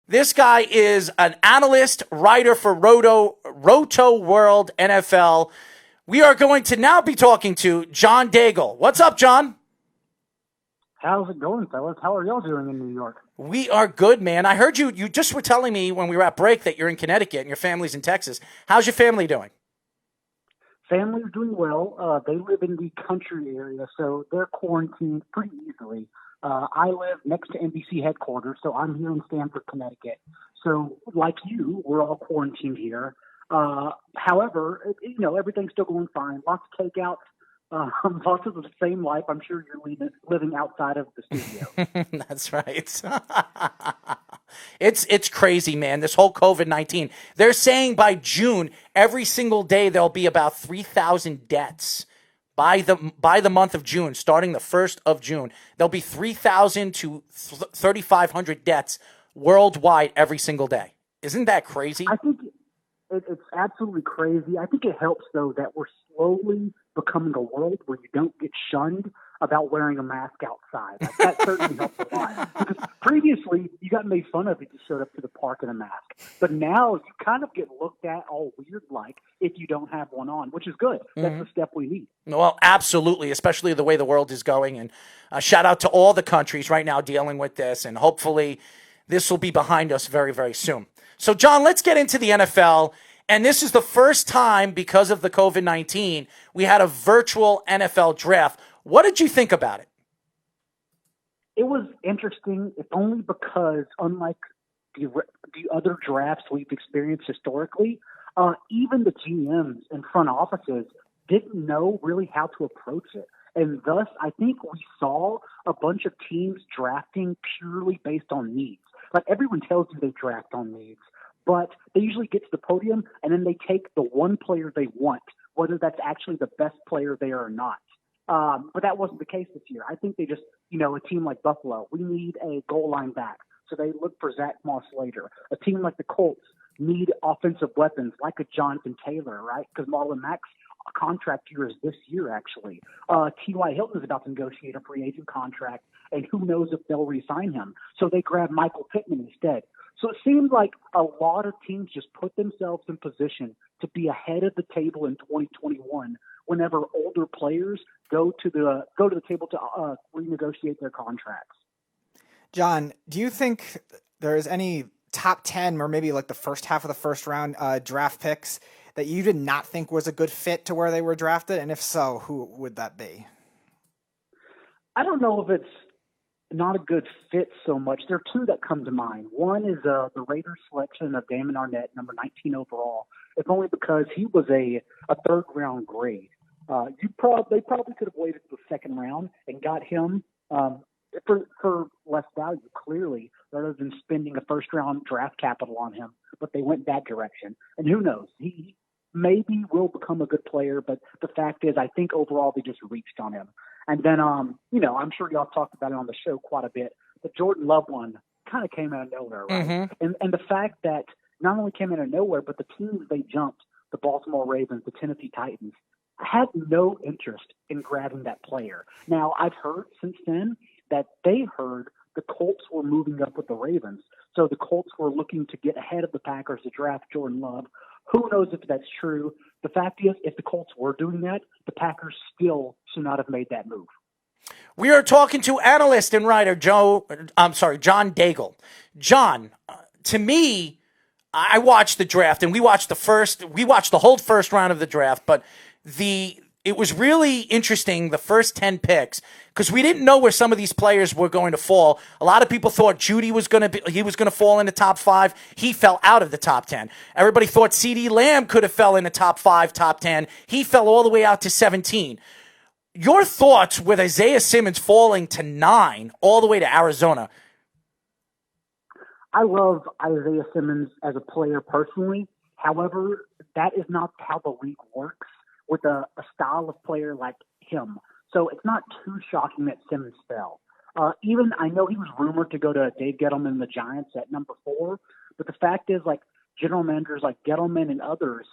This guy is an analyst, writer for Roto World NFL. We are going to now be talking to John Daigle. What's up, John? How's it going, fellas? How are y'all doing in New York? We are good, man. I heard you just were telling me when we were at break that you're in Connecticut and your family's in Texas. How's your family doing? Family's doing well. They live in the country area, so they're quarantined pretty easily. I live next to NBC headquarters, so I'm here in Stamford, Connecticut. So, like you, we're all quarantined here. However, everything's still going fine. Lots of takeout, lots of the same life. I'm sure you're living outside of the studio. That's right. It's crazy, man. This whole COVID-19. They're saying by June, every single day there'll be about 3,000 deaths. By the month of June, starting the 1st of June, there'll be 3,000 to 3,500 deaths worldwide every single day. Isn't that crazy? I think it's absolutely crazy. I think it helps, though, that we're slowly becoming a world where you don't get shunned about wearing a mask outside. Like, that certainly helps a lot. Because previously, you got made fun of if you showed up to the park in a mask. But now you kind of get looked at all weird like if you don't have one on, which is good. That's the step we need. Well, absolutely, especially the way the world is going. And shout out to all the countries right now dealing with this. And hopefully this will be behind us very, very soon. So, John, let's get into the NFL. And this is the first time, because of the COVID-19, we had a virtual NFL draft. What did you think about it? It was interesting, if only because, unlike the other drafts we've experienced historically, even the GMs and front offices didn't know really how to approach it. And thus, I think we saw a bunch of teams drafting purely based on needs. Like, everyone tells you they draft on needs, but they usually get to the podium and then they take the one player they want, whether that's actually the best player there or not. But that wasn't the case this year. I think they just, a team like Buffalo, we need a goal line back. So they look for Zach Moss later. A team like the Colts need offensive weapons like a Jonathan Taylor, right? Because Marlon Mack's contract year is this year, actually. T.Y. Hilton is about to negotiate a free agent contract, and who knows if they'll re-sign him. So they grab Michael Pittman instead. So it seemed like a lot of teams just put themselves in position to be ahead of the table in 2021 whenever older players go to the table to renegotiate their contracts. John, do you think there is any top 10 or maybe like the first half of the first round draft picks that you did not think was a good fit to where they were drafted? And if so, who would that be? I don't know if it's not a good fit so much. There are two that come to mind. One is the Raiders selection of Damon Arnett, number 19 overall, if only because he was a third-round grade. They probably could have waited to the second round and got him for less value, clearly, rather than spending a first-round draft capital on him. But they went that direction. And who knows? He maybe will become a good player, but the fact is I think overall they just reached on him. And then, I'm sure y'all talked about it on the show quite a bit. The Jordan Love one kind of came out of nowhere, right? Mm-hmm. And the fact that not only came out of nowhere, but the teams they jumped, the Baltimore Ravens, the Tennessee Titans, had no interest in grabbing that player. Now, I've heard since then that they heard the Colts were moving up with the Ravens. So the Colts were looking to get ahead of the Packers to draft Jordan Love. Who knows if that's true? The fact is, if the Colts were doing that, the Packers still should not have made that move. We are talking to analyst and writer John Daigle. John, to me, I watched the draft and we watched the whole first round of the draft, but it was really interesting, the first 10 picks, because we didn't know where some of these players were going to fall. A lot of people thought Judy was going to fall in the top 5. He fell out of the top 10. Everybody thought CeeDee Lamb could have fell in the top 5, top 10. He fell all the way out to 17. Your thoughts with Isaiah Simmons falling to 9 all the way to Arizona? I love Isaiah Simmons as a player personally. However, that is not how the league works with a style of player like him. So it's not too shocking that Simmons fell. Even I know he was rumored to go to Dave Gettleman and the Giants at number 4, but the fact is, like, general managers like Gettleman and others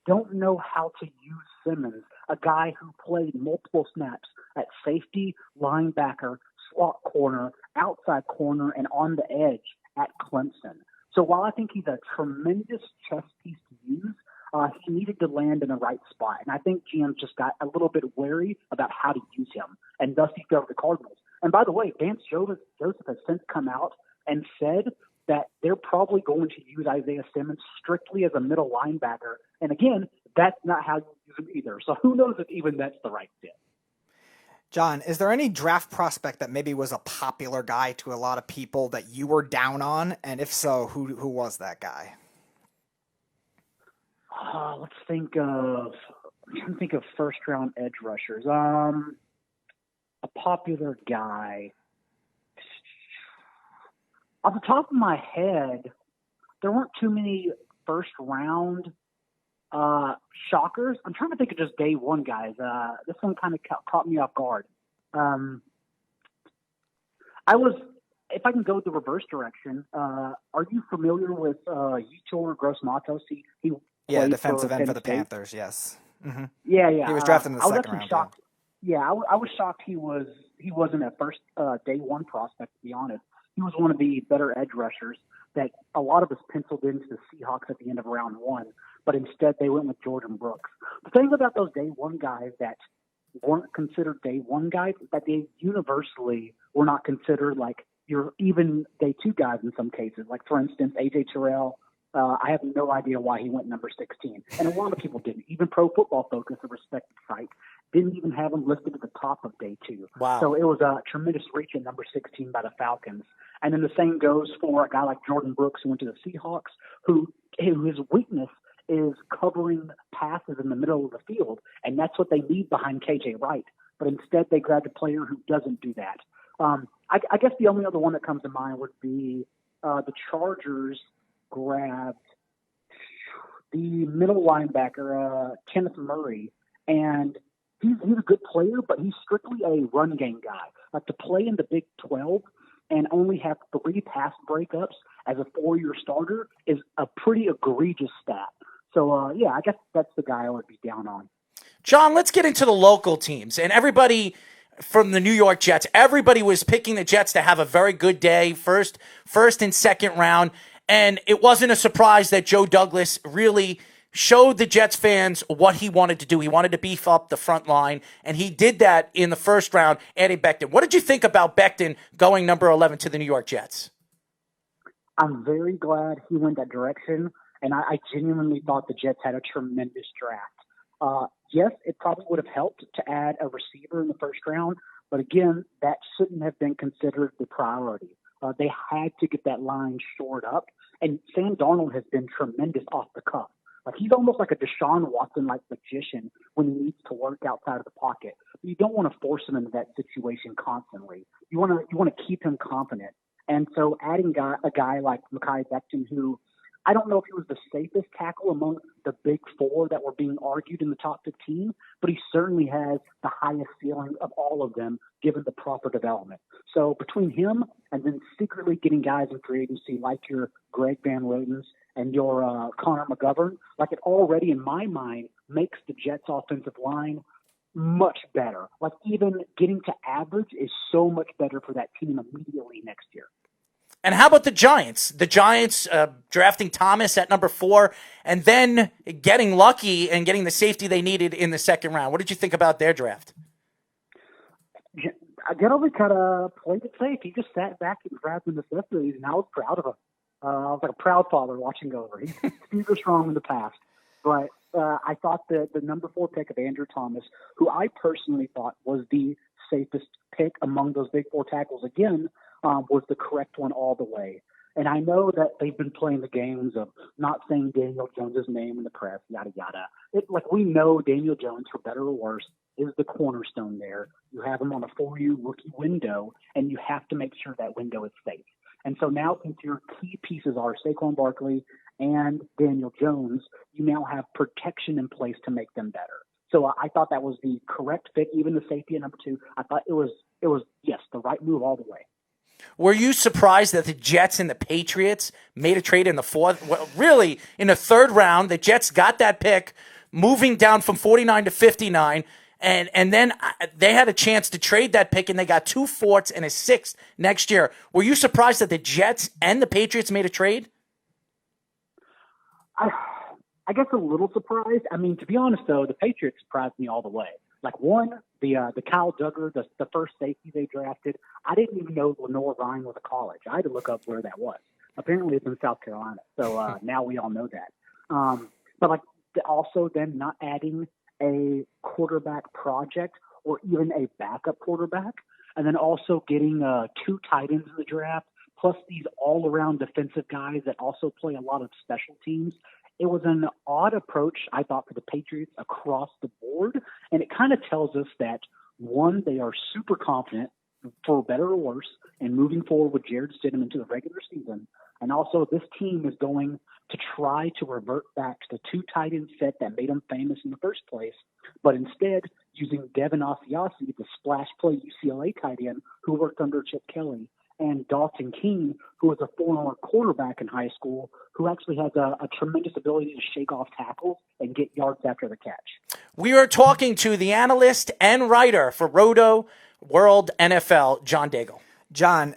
don't know how to use Simmons, a guy who played multiple snaps at safety, linebacker, slot corner, outside corner, and on the edge at Clemson. So while I think he's a tremendous chess piece to use, he needed to land in the right spot. And I think GM just got a little bit wary about how to use him, and thus he fell to the Cardinals. And by the way, Vance Joseph has since come out and said that they're probably going to use Isaiah Simmons strictly as a middle linebacker. And again, that's not how you use him either. So who knows if even that's the right fit. John, is there any draft prospect that maybe was a popular guy to a lot of people that you were down on? And if so, who was that guy? I'm trying to think of first-round edge rushers. A popular guy. Off the top of my head, there weren't too many first-round shockers. I'm trying to think of just day one guys. This one kind of caught me off guard. If I can go the reverse direction, are you familiar with Yetur Gross-Matos? Yeah, defensive end for the Panthers, yes. Mm-hmm. Yeah. He was drafted in the second round. Shocked. Yeah, I was shocked he wasn't a first day one prospect, to be honest. He was one of the better edge rushers that a lot of us penciled into the Seahawks at the end of round one, but instead they went with Jordan Brooks. The thing about those day one guys that weren't considered day one guys is that they universally were not considered like your even day two guys in some cases. Like, for instance, A.J. Terrell, I have no idea why he went number 16. And a lot of people didn't. Even Pro Football Focus, a respected site, didn't even have him listed at the top of day two. Wow. So it was a tremendous reach at number 16 by the Falcons. And then the same goes for a guy like Jordan Brooks, who went to the Seahawks, who his weakness is covering passes in the middle of the field. And that's what they need behind KJ Wright. But instead they grabbed a player who doesn't do that. I guess the only other one that comes to mind would be the Chargers grabbed the middle linebacker, Kenneth Murray, and he's a good player, but he's strictly a run game guy. Like, to play in the Big 12 and only have 3 pass breakups as a 4-year starter is a pretty egregious stat. So, I guess that's the guy I would be down on. John, let's get into the local teams. And everybody from the New York Jets, everybody was picking the Jets to have a very good day, first and second round. And it wasn't a surprise that Joe Douglas really showed the Jets fans what he wanted to do. He wanted to beef up the front line, and he did that in the first round, adding Becton. What did you think about Becton going number 11 to the New York Jets? I'm very glad he went that direction, and I genuinely thought the Jets had a tremendous draft. Yes, it probably would have helped to add a receiver in the first round, but again, that shouldn't have been considered the priority. They had to get that line shored up, and Sam Darnold has been tremendous off the cuff. Like, he's almost like a Deshaun Watson-like magician when he needs to work outside of the pocket. But you don't want to force him into that situation constantly. You want to keep him confident. And so adding a guy like Mekhi Becton, who I don't know if he was the safest tackle among the big four that were being argued in the top 15, but he certainly has the highest ceiling of all of them given the proper development. So between him and then secretly getting guys in free agency like your Greg Van Rotens and your Connor McGovern, like, it already in my mind makes the Jets offensive line much better. Like, even getting to average is so much better for that team immediately next year. And how about the Giants? The Giants drafting Thomas at number 4 and then getting lucky and getting the safety they needed in the second round. What did you think about their draft? Gettleman kind of played it safe. He just sat back and grabbed the necessities, and I was proud of him. I was like a proud father watching over. He's super strong in the past. But I thought that the number 4 pick of Andrew Thomas, who I personally thought was the safest pick among those big 4 tackles again, was the correct one all the way. And I know that they've been playing the games of not saying Daniel Jones' name in the press, yada, yada. We know Daniel Jones, for better or worse, is the cornerstone there. You have him on a 4-year rookie window, and you have to make sure that window is safe. And so now, since your key pieces are Saquon Barkley and Daniel Jones, you now have protection in place to make them better. So I thought that was the correct fit. Even the safety at number 2, I thought it was yes, the right move all the way. Were you surprised that the Jets and the Patriots made a trade in the 4th? Well, really, in the 3rd round, the Jets got that pick, moving down from 49 to 59, and then they had a chance to trade that pick, and they got 2 4ths and a 6th next year. Were you surprised that the Jets and the Patriots made a trade? I guess a little surprised. I mean, to be honest, though, the Patriots surprised me all the way. Like, one, the Kyle Duggar, the first safety they drafted, I didn't even know Lenore Ryan was a college. I had to look up where that was. Apparently, it's in South Carolina. So now we all know that. But, like, also then not adding a quarterback project or even a backup quarterback, and then also getting 2 tight ends in the draft, plus these all-around defensive guys that also play a lot of special teams. It was an odd approach, I thought, for the Patriots across the board, and it kind of tells us that, one, they are super confident, for better or worse, in moving forward with Jared Stidham into the regular season, and also this team is going to try to revert back to the 2 tight end set that made them famous in the first place, but instead using Devin Asiasi, the splash play UCLA tight end who worked under Chip Kelly, and Dalton Keene, who was a former quarterback in high school, who actually has a tremendous ability to shake off tackles and get yards after the catch. We are talking to the analyst and writer for Roto World NFL, John Daigle. John,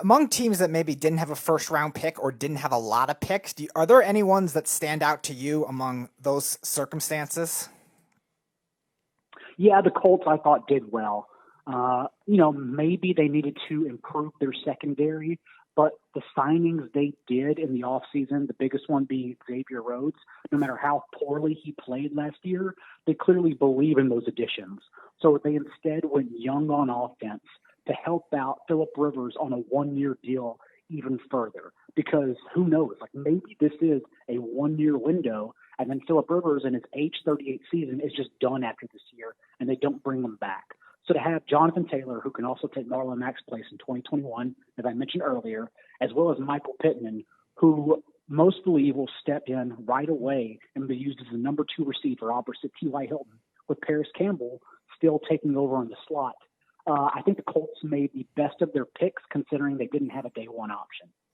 among teams that maybe didn't have a first-round pick or didn't have a lot of picks, are there any ones that stand out to you among those circumstances? Yeah, the Colts, I thought, did well. Maybe they needed to improve their secondary, but the signings they did in the offseason, the biggest one being Xavier Rhodes, no matter how poorly he played last year, they clearly believe in those additions. So they instead went young on offense to help out Phillip Rivers on a 1-year deal even further. Because who knows, like maybe this is a 1-year window, and then Phillip Rivers in his age 38 season is just done after this year, and they don't bring him back. So to have Jonathan Taylor, who can also take Marlon Mack's place in 2021, as I mentioned earlier, as well as Michael Pittman, who most believe will step in right away and be used as the number 2 receiver opposite T.Y. Hilton, with Paris Campbell still taking over on the slot. I think the Colts made the best of their picks considering they didn't have a day 1 option.